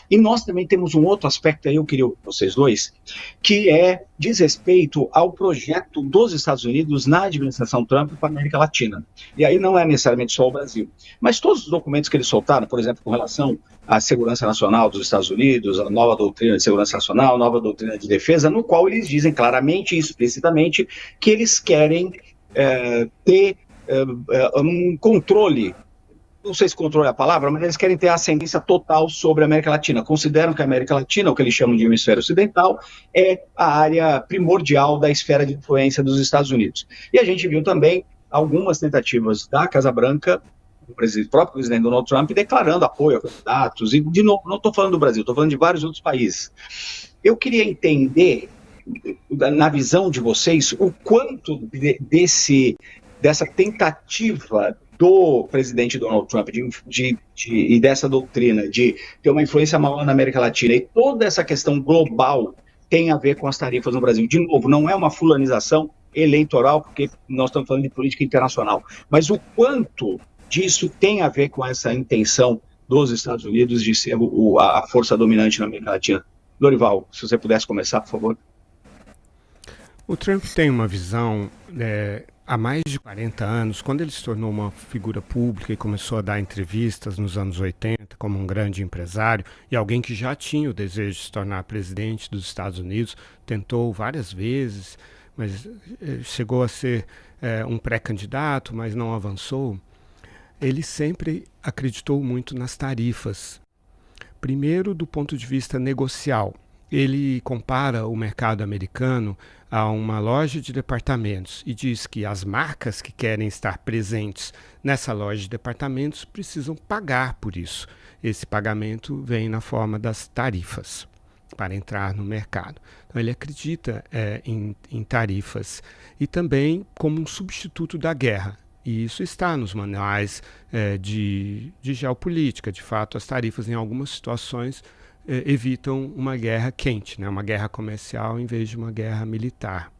E nós também temos um outro aspecto aí, eu queria ouvir vocês dois, que diz respeito ao projeto dos Estados Unidos na administração Trump para a América Latina. E aí não é necessariamente só o Brasil. Mas todos os documentos que eles soltaram, por exemplo, com relação à segurança nacional dos Estados Unidos, a nova doutrina de segurança nacional, nova doutrina de defesa, no qual eles dizem claramente e explicitamente que eles querem ter um controle, não sei se controle é a palavra, mas eles querem ter ascendência total sobre a América Latina. Consideram que a América Latina, o que eles chamam de hemisfério ocidental, é a área primordial da esfera de influência dos Estados Unidos. E a gente viu também algumas tentativas da Casa Branca, o próprio presidente Donald Trump, declarando apoio a candidatos, e de novo, não estou falando do Brasil, estou falando de vários outros países. Eu queria entender, na visão de vocês, o quanto dessa tentativa do presidente Donald Trump e dessa doutrina de ter uma influência maior na América Latina e toda essa questão global tem a ver com as tarifas no Brasil. De novo, não é uma fulanização eleitoral, porque nós estamos falando de política internacional, mas o quanto disso tem a ver com essa intenção dos Estados Unidos de ser a força dominante na América Latina. Dorival, se você pudesse começar, por favor. O Trump tem uma visão há mais de 40 anos, quando ele se tornou uma figura pública e começou a dar entrevistas nos anos 80 como um grande empresário e alguém que já tinha o desejo de se tornar presidente dos Estados Unidos, tentou várias vezes, mas chegou a ser um pré-candidato, mas não avançou. Ele sempre acreditou muito nas tarifas. Primeiro, do ponto de vista negocial. Ele compara o mercado americano a uma loja de departamentos e diz que as marcas que querem estar presentes nessa loja de departamentos precisam pagar por isso. Esse pagamento vem na forma das tarifas para entrar no mercado. Então ele acredita em tarifas e também como um substituto da guerra. E isso está nos manuais de geopolítica. De fato, as tarifas em algumas situações evitam uma guerra quente, né? Uma guerra comercial em vez de uma guerra militar.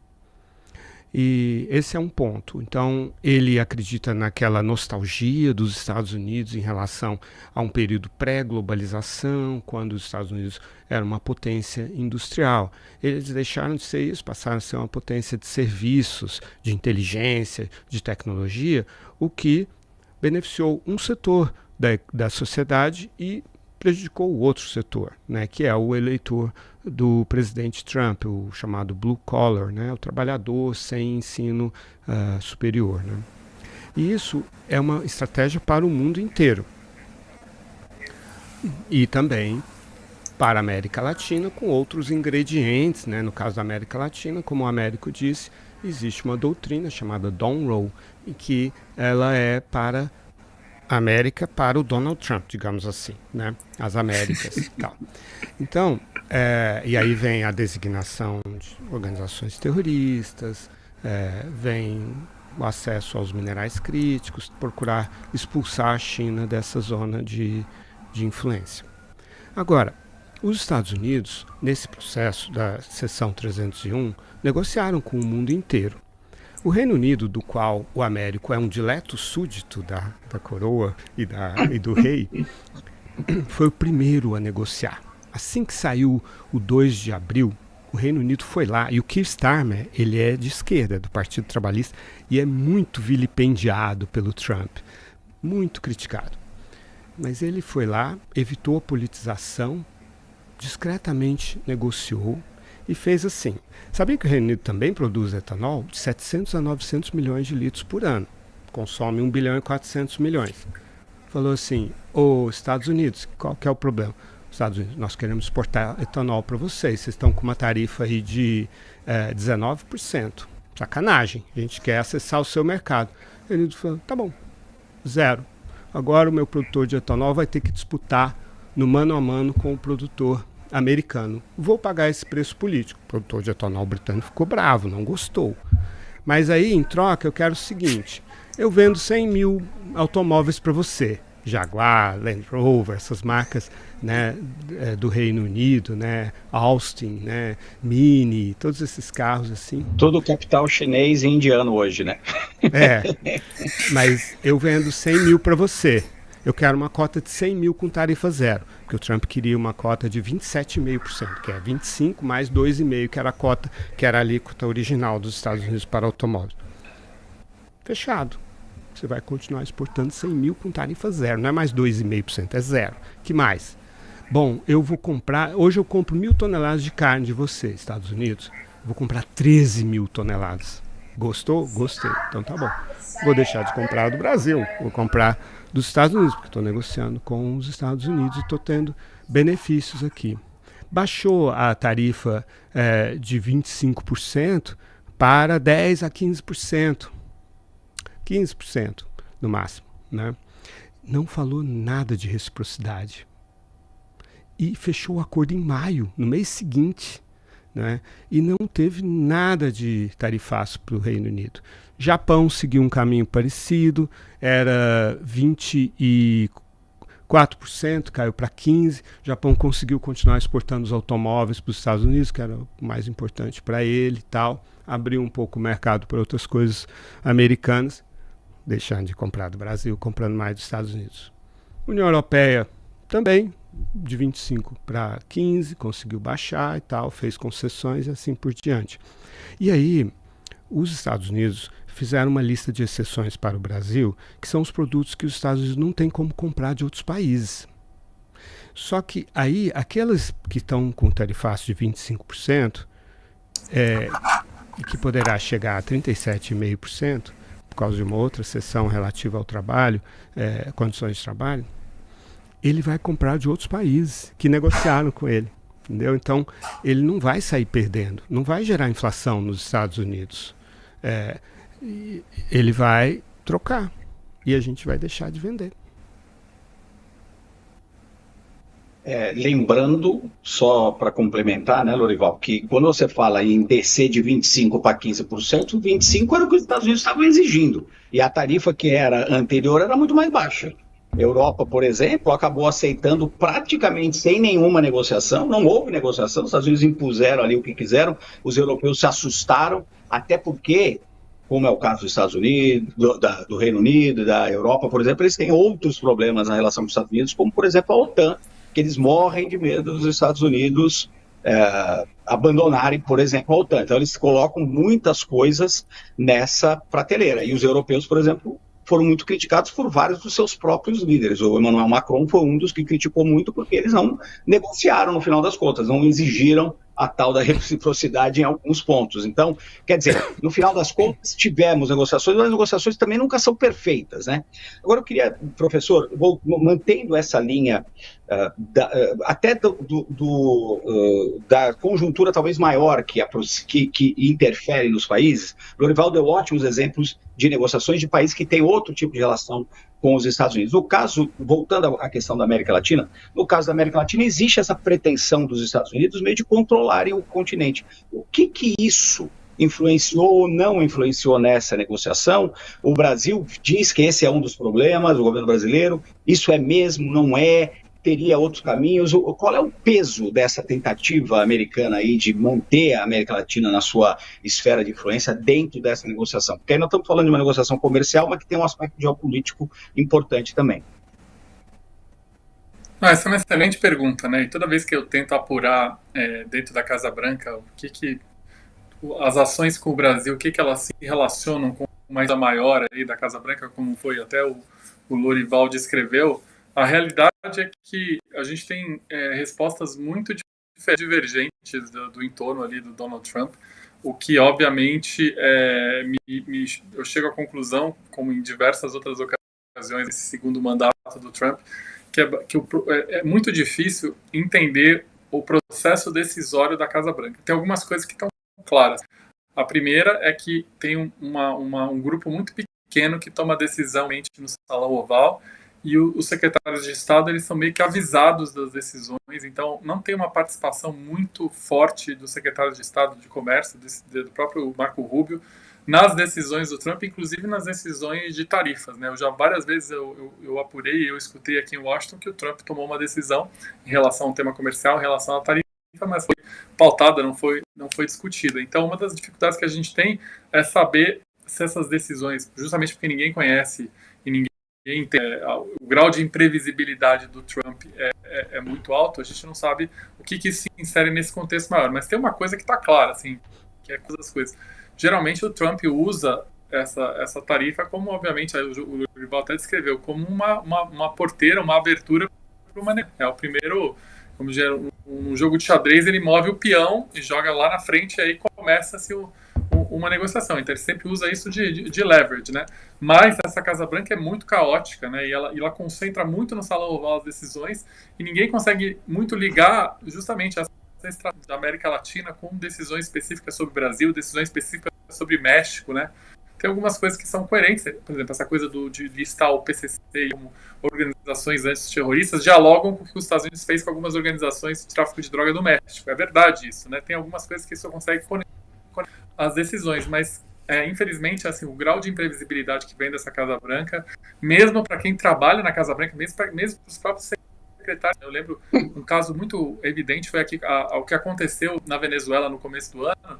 E esse é um ponto. Então, ele acredita naquela nostalgia dos Estados Unidos em relação a um período pré-globalização, quando os Estados Unidos eram uma potência industrial. Eles deixaram de ser isso, passaram a ser uma potência de serviços, de inteligência, de tecnologia, o que beneficiou um setor da sociedade e prejudicou o outro setor, né, que é o eleitor do presidente Trump, o chamado blue collar, né, o trabalhador sem ensino superior. Né. E isso é uma estratégia para o mundo inteiro. E também para a América Latina, com outros ingredientes. Né. No caso da América Latina, como o Américo disse, existe uma doutrina chamada Don Roll, em que ela é para América para o Donald Trump, digamos assim, né? As Américas. Tal. Então, e aí vem a designação de organizações terroristas, vem o acesso aos minerais críticos, procurar expulsar a China dessa zona de influência. Agora, os Estados Unidos, nesse processo da Seção 301, negociaram com o mundo inteiro. O Reino Unido, do qual o Américo é um dileto súdito da coroa e do rei, foi o primeiro a negociar. Assim que saiu o 2 de abril, o Reino Unido foi lá, e o Keir Starmer, ele é de esquerda, do Partido Trabalhista, e é muito vilipendiado pelo Trump, muito criticado. Mas ele foi lá, evitou a politização, discretamente negociou, e fez assim. Sabia que o Reino Unido também produz etanol de 700 a 900 milhões de litros por ano? Consome 1 bilhão e 400 milhões. Falou assim, Estados Unidos, qual que é o problema? Estados Unidos, nós queremos exportar etanol para vocês. Vocês estão com uma tarifa aí de 19%. Sacanagem, a gente quer acessar o seu mercado. O Reino Unido falou, tá bom, 0. Agora o meu produtor de etanol vai ter que disputar no mano a mano com o produtor americano. Vou pagar esse preço político. O produtor de etanol britânico ficou bravo, não gostou. Mas aí, em troca, eu quero o seguinte, eu vendo 100 mil automóveis para você. Jaguar, Land Rover, essas marcas, né, do Reino Unido, né, Austin, né, Mini, todos esses carros assim. Todo o capital chinês e indiano hoje, né? Mas eu vendo 100 mil para você. eu quero uma cota de 100 mil com tarifa zero, porque o Trump queria uma cota de 27,5%, que é 25 mais 2,5%, que era a cota, que era a alíquota original dos Estados Unidos para automóveis. Fechado. Você vai continuar exportando 100 mil com tarifa zero, não é mais 2,5%, é zero. Que mais? Bom, eu vou comprar, hoje eu compro 1.000 toneladas de carne de você, Estados Unidos, vou comprar 13 mil toneladas. Gostou? Gostei. Então tá bom. Vou deixar de comprar do Brasil, vou comprar dos Estados Unidos, porque estou negociando com os Estados Unidos e estou tendo benefícios aqui. Baixou a tarifa de 25% para 10% a 15%. 15% no máximo, né? Não falou nada de reciprocidade. E fechou o acordo em maio, no mês seguinte, né? E não teve nada de tarifaço para o Reino Unido. Japão seguiu um caminho parecido, era 24%, caiu para 15%. Japão conseguiu continuar exportando os automóveis para os Estados Unidos, que era o mais importante para ele e tal. Abriu um pouco o mercado para outras coisas americanas, deixando de comprar do Brasil, comprando mais dos Estados Unidos. União Europeia também, de 25 para 15, conseguiu baixar e tal, fez concessões e assim por diante. E aí, os Estados Unidos fizeram uma lista de exceções para o Brasil, que são os produtos que os Estados Unidos não têm como comprar de outros países. Só que aí, aquelas que estão com tarifaço de 25%, e que poderá chegar a 37,5%, por causa de uma outra seção relativa ao trabalho, condições de trabalho, ele vai comprar de outros países que negociaram com ele. Entendeu? Então, ele não vai sair perdendo, não vai gerar inflação nos Estados Unidos. Ele vai trocar e a gente vai deixar de vender. Lembrando, só para complementar, né, Lorival, que quando você fala em descer de 25% para 15%, 25% era o que os Estados Unidos estavam exigindo. E a tarifa que era anterior era muito mais baixa. A Europa, por exemplo, acabou aceitando praticamente sem nenhuma negociação, não houve negociação, os Estados Unidos impuseram ali o que quiseram, os europeus se assustaram, até porque, como é o caso dos Estados Unidos, do Reino Unido, da Europa, por exemplo, eles têm outros problemas na relação com os Estados Unidos, como, por exemplo, a OTAN, que eles morrem de medo dos Estados Unidos abandonarem, por exemplo, a OTAN. Então, eles colocam muitas coisas nessa prateleira. E os europeus, por exemplo, foram muito criticados por vários dos seus próprios líderes. O Emmanuel Macron foi um dos que criticou muito porque eles não negociaram, no final das contas, não exigiram a tal da reciprocidade em alguns pontos. Então, quer dizer, no final das contas, tivemos negociações, mas as negociações também nunca são perfeitas, né? Agora, eu queria, professor, mantendo essa linha até da conjuntura talvez maior que interfere nos países, Lorival deu ótimos exemplos de negociações de países que têm outro tipo de relação com os Estados Unidos. No caso, voltando à questão da América Latina, no caso da América Latina existe essa pretensão dos Estados Unidos meio de controlarem o continente. O que isso influenciou ou não influenciou nessa negociação? O Brasil diz que esse é um dos problemas, o governo brasileiro, isso é mesmo, não é? Teria outros caminhos? Qual é o peso dessa tentativa americana aí de manter a América Latina na sua esfera de influência dentro dessa negociação? Porque aí nós estamos falando de uma negociação comercial, mas que tem um aspecto geopolítico importante também. Essa é uma excelente pergunta, né? E toda vez que eu tento apurar dentro da Casa Branca o que as ações com o Brasil, o que elas se relacionam com uma coisa maior aí da Casa Branca, como foi até o Lorival descreveu, a realidade é que a gente tem respostas muito divergentes do entorno ali do Donald Trump, o que obviamente eu chego à conclusão, como em diversas outras ocasiões nesse segundo mandato do Trump, que é muito difícil entender o processo decisório da Casa Branca. Tem algumas coisas que estão claras. A primeira é que tem um grupo muito pequeno que toma decisão no Salão Oval, e os secretários de Estado eles são meio que avisados das decisões, então não tem uma participação muito forte do secretário de Estado de Comércio, do próprio Marco Rubio, nas decisões do Trump, inclusive nas decisões de tarifas, né? Eu já várias vezes eu apurei, eu escutei aqui em Washington que o Trump tomou uma decisão em relação ao tema comercial, em relação à tarifa, mas foi pautada, não foi discutida. Então, uma das dificuldades que a gente tem é saber se essas decisões, justamente porque ninguém conhece e ninguém o grau de imprevisibilidade do Trump é muito alto, a gente não sabe o que se insere nesse contexto maior. Mas tem uma coisa que está clara, assim, que é das coisas. Geralmente o Trump usa essa tarifa como, obviamente, o Rival até descreveu, como uma porteira, uma abertura para uma... É o primeiro... Como um jogo de xadrez, ele move o peão e joga lá na frente, e aí começa-se uma negociação. Então ele sempre usa isso de leverage, né? Mas essa Casa Branca é muito caótica, né? E ela concentra muito no salão oval as decisões, e ninguém consegue muito ligar justamente essa estratégia da América Latina com decisões específicas sobre o Brasil, decisões específicas sobre México, né? Tem algumas coisas que são coerentes, por exemplo, essa coisa de listar o PCC como organizações antiterroristas dialogam com o que os Estados Unidos fez com algumas organizações de tráfico de droga do México. É verdade isso, né? Tem algumas coisas que isso consegue conectar as decisões, mas infelizmente assim, o grau de imprevisibilidade que vem dessa Casa Branca, mesmo para quem trabalha na Casa Branca, mesmo para os próprios secretários. Eu lembro um caso muito evidente foi o que aconteceu na Venezuela no começo do ano.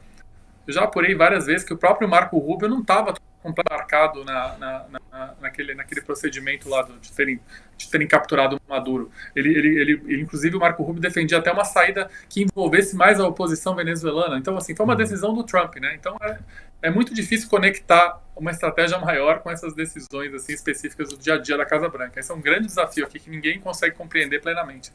Eu já apurei várias vezes que o próprio Marco Rubio não estava completamente marcado naquele procedimento lá de terem capturado o Maduro. Inclusive, o Marco Rubio defendia até uma saída que envolvesse mais a oposição venezuelana. Então, assim, foi uma decisão do Trump, né? Então, é muito difícil conectar uma estratégia maior com essas decisões assim, específicas do dia a dia da Casa Branca. Esse é um grande desafio aqui que ninguém consegue compreender plenamente.